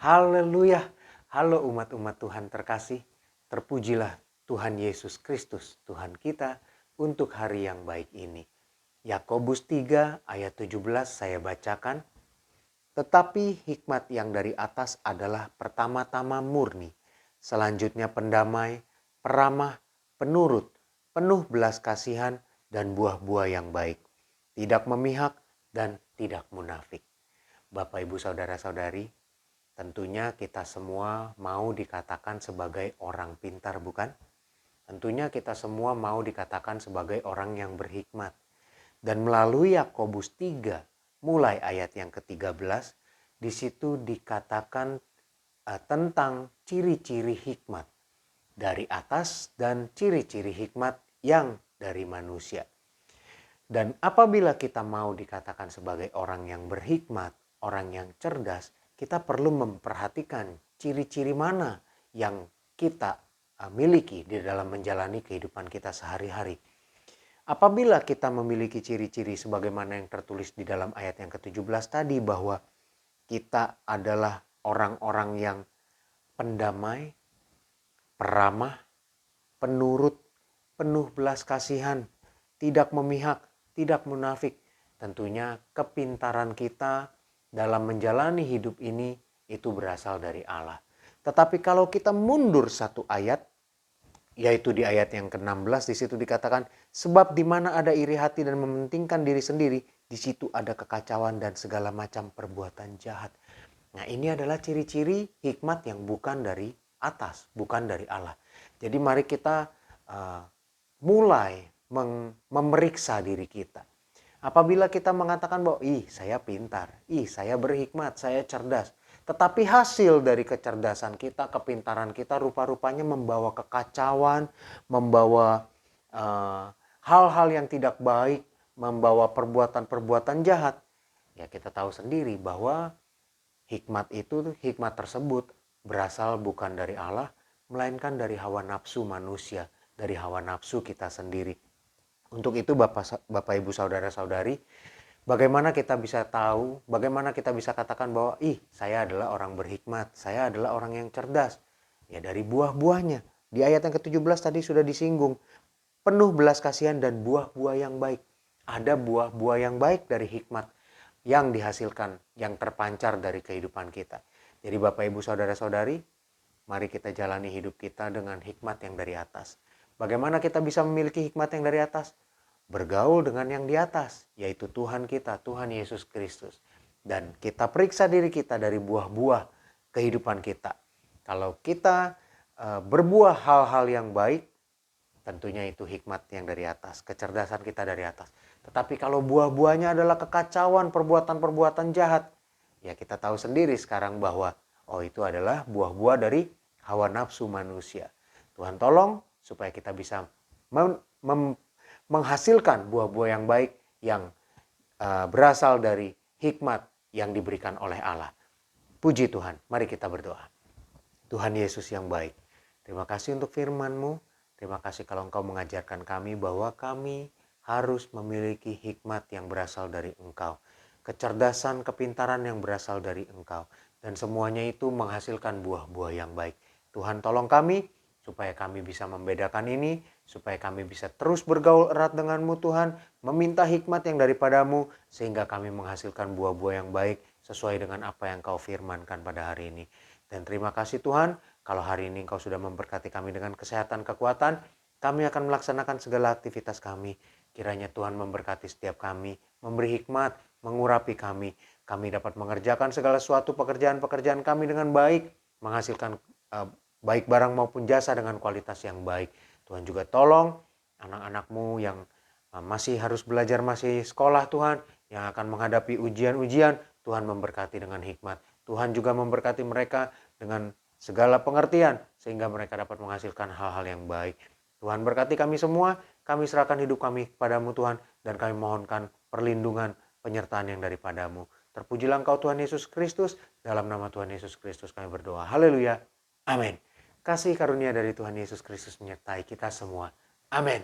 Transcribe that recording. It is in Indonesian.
Haleluya. Halo umat-umat Tuhan terkasih. Terpujilah Tuhan Yesus Kristus, Tuhan kita, untuk hari yang baik ini. Yakobus 3 ayat 17 saya bacakan. Tetapi hikmat yang dari atas adalah pertama-tama murni, selanjutnya pendamai, peramah, penurut, penuh belas kasihan dan buah-buah yang baik, tidak memihak dan tidak munafik. Bapak, Ibu, Saudara-saudari, tentunya kita semua mau dikatakan sebagai orang pintar, bukan? Tentunya kita semua mau dikatakan sebagai orang yang berhikmat. Dan melalui Yakobus 3, mulai ayat yang ke-13, di situ dikatakan tentang ciri-ciri hikmat dari atas dan ciri-ciri hikmat yang dari manusia. Dan apabila kita mau dikatakan sebagai orang yang berhikmat, orang yang cerdas, kita perlu memperhatikan ciri-ciri mana yang kita miliki di dalam menjalani kehidupan kita sehari-hari. Apabila kita memiliki ciri-ciri sebagaimana yang tertulis di dalam ayat yang ke-17 tadi, bahwa kita adalah orang-orang yang pendamai, peramah, penurut, penuh belas kasihan, tidak memihak, tidak munafik. Tentunya kepintaran kita dalam menjalani hidup ini itu berasal dari Allah. Tetapi kalau kita mundur satu ayat, yaitu di ayat yang ke-16, di situ dikatakan, sebab di mana ada iri hati dan mementingkan diri sendiri, di situ ada kekacauan dan segala macam perbuatan jahat. Nah, ini adalah ciri-ciri hikmat yang bukan dari atas, bukan dari Allah. Jadi mari kita mulai memeriksa diri kita. Apabila kita mengatakan bahwa saya pintar, saya berhikmat, saya cerdas. Tetapi hasil dari kecerdasan kita, kepintaran kita rupa-rupanya membawa kekacauan, membawa hal-hal yang tidak baik, membawa perbuatan-perbuatan jahat. Ya, kita tahu sendiri bahwa hikmat tersebut berasal bukan dari Allah, melainkan dari hawa nafsu manusia, dari hawa nafsu kita sendiri. Untuk itu Bapak Ibu Saudara-saudari, bagaimana kita bisa tahu, bagaimana kita bisa katakan bahwa saya adalah orang berhikmat, saya adalah orang yang cerdas. Ya, dari buah-buahnya. Di ayat yang ke-17 tadi sudah disinggung, penuh belas kasihan dan buah-buah yang baik. Ada buah-buah yang baik dari hikmat yang dihasilkan, yang terpancar dari kehidupan kita. Jadi Bapak Ibu Saudara-saudari, mari kita jalani hidup kita dengan hikmat yang dari atas. Bagaimana kita bisa memiliki hikmat yang dari atas? Bergaul dengan yang di atas, yaitu Tuhan kita, Tuhan Yesus Kristus. Dan kita periksa diri kita dari buah-buah kehidupan kita. Kalau kita berbuah hal-hal yang baik, tentunya itu hikmat yang dari atas, kecerdasan kita dari atas. Tetapi kalau buah-buahnya adalah kekacauan, perbuatan-perbuatan jahat, ya kita tahu sendiri sekarang bahwa itu adalah buah-buah dari hawa nafsu manusia. Tuhan tolong supaya kita bisa menghasilkan buah-buah yang baik yang berasal dari hikmat yang diberikan oleh Allah. Puji Tuhan, mari kita berdoa. Tuhan Yesus yang baik, terima kasih untuk firman-Mu. Terima kasih kalau Engkau mengajarkan kami bahwa kami harus memiliki hikmat yang berasal dari Engkau. Kecerdasan, kepintaran yang berasal dari Engkau. Dan semuanya itu menghasilkan buah-buah yang baik. Tuhan tolong kami supaya kami bisa membedakan ini, supaya kami bisa terus bergaul erat denganmu Tuhan, meminta hikmat yang daripadamu, sehingga kami menghasilkan buah-buah yang baik sesuai dengan apa yang Kau firmankan pada hari ini. Dan terima kasih Tuhan, kalau hari ini Engkau sudah memberkati kami dengan kesehatan, kekuatan, kami akan melaksanakan segala aktivitas kami. Kiranya Tuhan memberkati setiap kami, memberi hikmat, mengurapi kami. Kami dapat mengerjakan segala suatu pekerjaan-pekerjaan kami dengan baik, menghasilkan baik barang maupun jasa dengan kualitas yang baik. Tuhan juga tolong anak-anak-Mu yang masih harus belajar, masih sekolah Tuhan, yang akan menghadapi ujian-ujian, Tuhan memberkati dengan hikmat. Tuhan juga memberkati mereka dengan segala pengertian, sehingga mereka dapat menghasilkan hal-hal yang baik. Tuhan berkati kami semua, kami serahkan hidup kami kepadamu Tuhan, dan kami mohonkan perlindungan, penyertaan yang daripadamu. Terpujilah Engkau Tuhan Yesus Kristus, dalam nama Tuhan Yesus Kristus kami berdoa. Haleluya. Amin. Kasih karunia dari Tuhan Yesus Kristus menyertai kita semua. Amin.